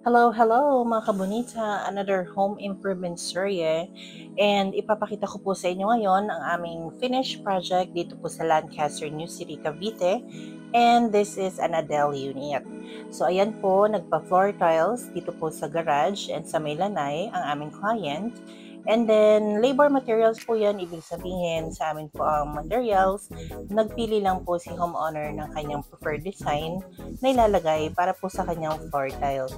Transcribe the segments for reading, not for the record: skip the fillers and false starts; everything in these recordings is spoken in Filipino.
Hello, hello mga kabonita! Another home improvement serye and ipapakita ko po sa inyo ngayon ang aming finished project dito po sa Lancaster, New City, Cavite, and this is an Adele unit. So ayan po, nagpa-floor tiles dito po sa garage and sa may lanay ang aming client. And then, labor materials po yan, ibig sabihin sa amin po ang materials. Nagpili lang po si homeowner ng kanyang preferred design na ilalagay para po sa kanyang floor tiles.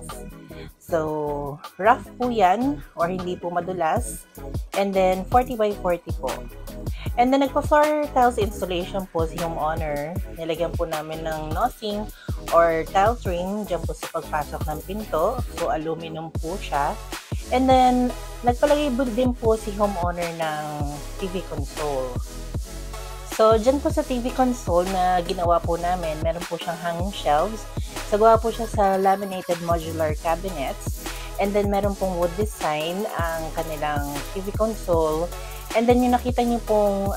So, rough po yan or hindi po madulas. And then, 40 by 40 po. And then, nagpa-floor tiles installation po si homeowner. Nilagyan po namin ng nosing or tile trim dyan po sa pagpasok ng pinto. So, aluminum po siya. And then, nagpalagay din po si homeowner ng TV console. So, dyan po sa TV console na ginawa po namin, meron po siyang hanging shelves. Gawa po siya sa laminated modular cabinets. And then, meron pong wood design ang kanilang TV console. And then, yung nakita niyo pong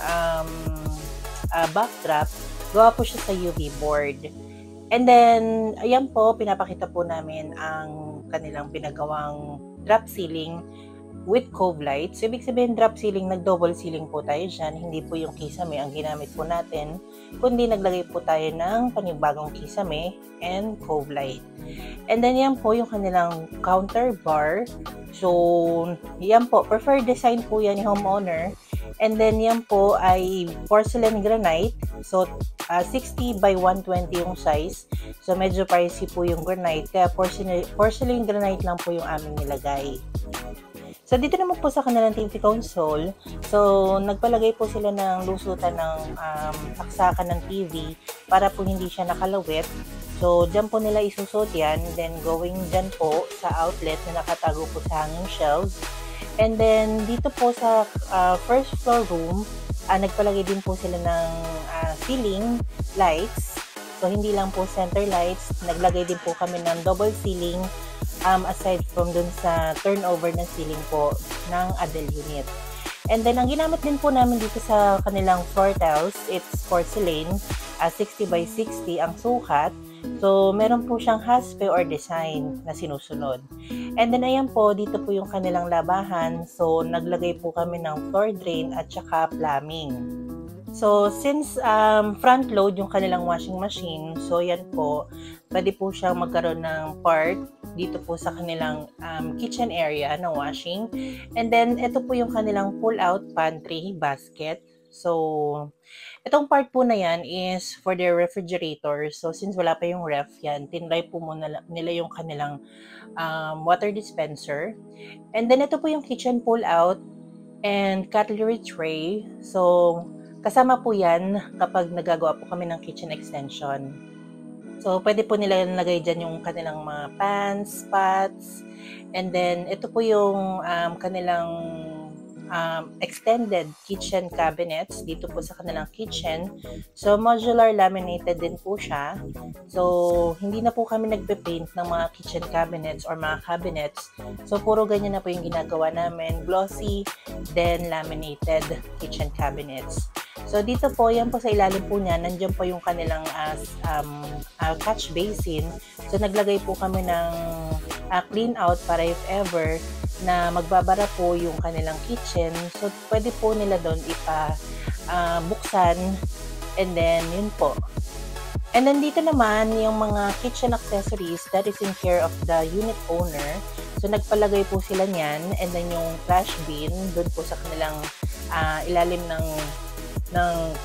backdrop, gawa po siya sa UV board. And then, ayan po, pinapakita po namin ang kanilang pinagawang drop ceiling with cove light. So, ibig sabihin drop ceiling, nag-double ceiling po tayo dyan. Hindi po yung kisame ang ginamit po natin, kundi naglagay po tayo ng panibagong kisame and cove light. And then, yan po yung kanilang counter bar. So, yan po, preferred design po yan ni homeowner. And then, yan po ay porcelain granite. So, 60 by 120 yung size. So, medyo pricey po yung granite. Kaya, porcelain granite lang po yung aming nilagay. So, dito naman po sa kanilang TV console. So, nagpalagay po sila ng lusutan ng saksakan ng TV para po hindi siya nakalawit. So, dyan po nila isusot yan. Then, going dyan po sa outlet na nakatago po sa hanging shelves. And then, dito po sa first floor room, nagpalagay din po sila ng ceiling lights. So, hindi lang po center lights. Naglagay din po kami ng double ceiling aside from dun sa turnover ng ceiling po ng Adele unit. And then, ang ginamit din po namin dito sa kanilang floor tiles, it's porcelain, 60 by 60 ang sukat. So, meron po siyang haspe or design na sinusunod. And then, ayan po, dito po yung kanilang labahan. So, naglagay po kami ng floor drain at saka plumbing. So, since front load yung kanilang washing machine, so yan po, pwede po siyang magkaroon ng part dito po sa kanilang kitchen area na washing. And then, ito po yung kanilang pull-out pantry basket. So, itong part po na yan is for their refrigerator. So, since wala pa yung ref yan, tinry po muna nila yung kanilang water dispenser. And then, ito po yung kitchen pull-out and cutlery tray. So, kasama po yan kapag nagagawa po kami ng kitchen extension. So, pwede po nila nilagay dyan yung kanilang mga pans, pots. And then, ito po yung kanilang extended kitchen cabinets dito po sa kanilang kitchen. So, modular laminated din po siya. So, hindi na po kami nagpe-paint ng mga kitchen cabinets or mga cabinets. So, puro ganyan na po yung ginagawa namin. Glossy, then laminated kitchen cabinets. So, dito po, yan po sa ilalim po niya, nandiyan po yung kanilang catch basin. So, naglagay po kami ng clean out para if ever na magbabara po yung kanilang kitchen. So, pwede po nila doon buksan and then yun po. And then dito naman, yung mga kitchen accessories that is in care of the unit owner. So, nagpalagay po sila niyan and then yung trash bin doon po sa kanilang ilalim ng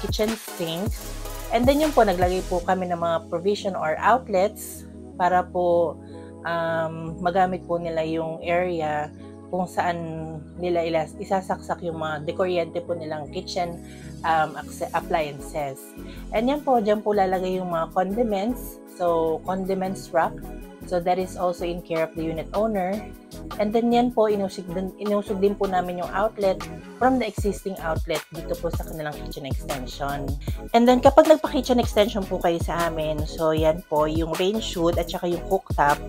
kitchen sink. And then yun po, naglagay po kami ng mga provision or outlets para po magamit po nila yung area kung saan nila isasaksak yung mga dekuryente po nilang kitchen appliances. And yan po, dyan po lalagay yung mga condiments. So, condiments rack. So, that is also in care of the unit owner. And then yan po, inusog din po namin yung outlet from the existing outlet dito po sa kanilang kitchen extension. And then kapag nagpa-kitchen extension po kayo sa amin, so yan po, yung range hood at saka yung cooktop.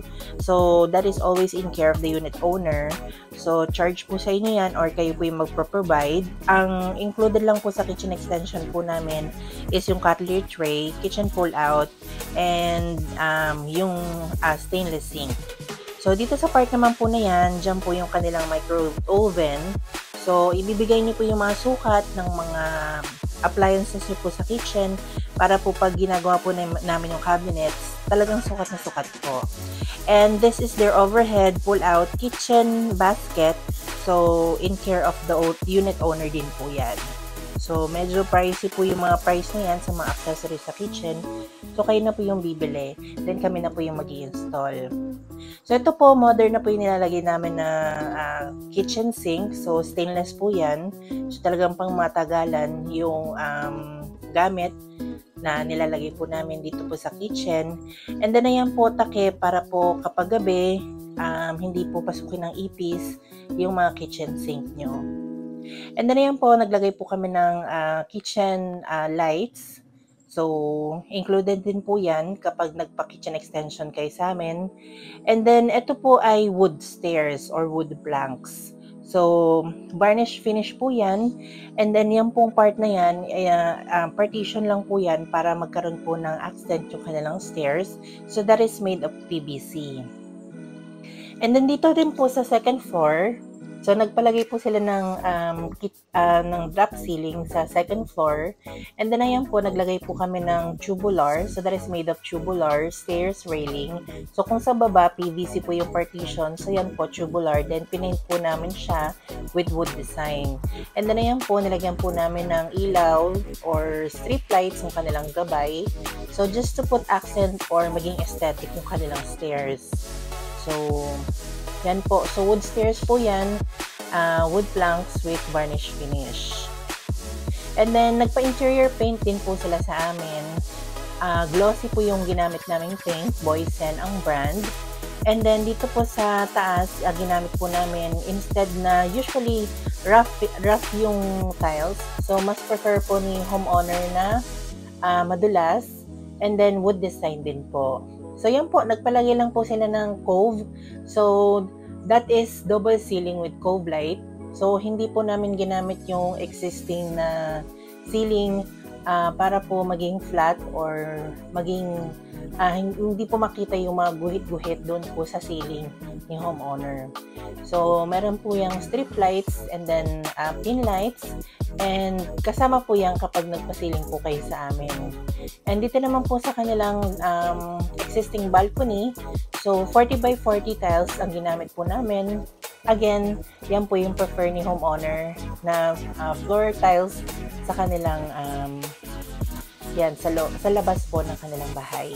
So, that is always in care of the unit owner. So, charge po sa inyo yan or kayo po yung magpro-provide. Ang included lang po sa kitchen extension po namin is yung cutlery tray, kitchen pull-out, and yung stainless sink. So, dito sa part naman po na yan, dyan po yung kanilang microwave oven. So, ibibigay niyo po yung mga sukat ng mga appliances niyo po sa kitchen para po pag ginagawa po namin yung cabinets, talagang sukat na sukat po. And this is their overhead pull-out kitchen basket. So, in care of the unit owner din po yan. So, medyo pricey po yung mga price na yan sa mga accessories sa kitchen. So, kayo na po yung bibili. Then, kami na po yung mag-i-install. So, ito po, modern na po yung nilalagay namin na kitchen sink. So, stainless po yan. So, talagang pang matagalan yung gamit na nilalagay po namin dito po sa kitchen. And then, ayan po, take para po kapag gabi, hindi po pasukin ng ipis yung mga kitchen sink nyo. And then, ayan po, naglagay po kami ng kitchen lights. So, included din po yan kapag nagpa-kitchen extension kayo sa amin. And then, ito po ay wood stairs or wood planks. So, varnish finish po yan. And then, yung pong part na yan, partition lang po yan para magkaroon po ng accent yung kanilang stairs. So, that is made of PVC. And then, dito rin po sa second floor, so, nagpalagay po sila ng drop ceiling sa second floor. And then, ayan po, naglagay po kami ng tubular. So, that is made of tubular stairs railing. So, kung sa baba, PVC po yung partition. So, yan po, tubular. Then, pinaint po namin siya with wood design. And then, ayan po, nilagyan po namin ng ilaw or street lights yung kanilang gabay. So, just to put accent or maging aesthetic yung kanilang stairs. So, yan po. So, wood stairs po yan. Wood planks with varnish finish. And then, nagpa-interior paint din po sila sa amin. Glossy po yung ginamit naming paint. Boysen ang brand. And then, dito po sa taas, ginamit po namin, instead na usually rough yung tiles. So, mas prefer po ni homeowner na madulas. And then, wood design din po. So, yan po, nagpalagay lang po sila ng cove. So, that is double ceiling with cove light. So, hindi po namin ginamit yung existing na ceiling para po maging flat or maging hindi po makita yung mga guhit-guhit doon po sa ceiling ni homeowner. So, meron po yung strip lights and then pin lights. And kasama po yan kapag nagpa-ceiling po kayo sa amin. And dito naman po sa kanilang existing balcony. So, 40 by 40 tiles ang ginamit po namin. Again, yan po yung prefer ni homeowner na floor tiles sa kanilang yan, sa labas po ng kanilang bahay.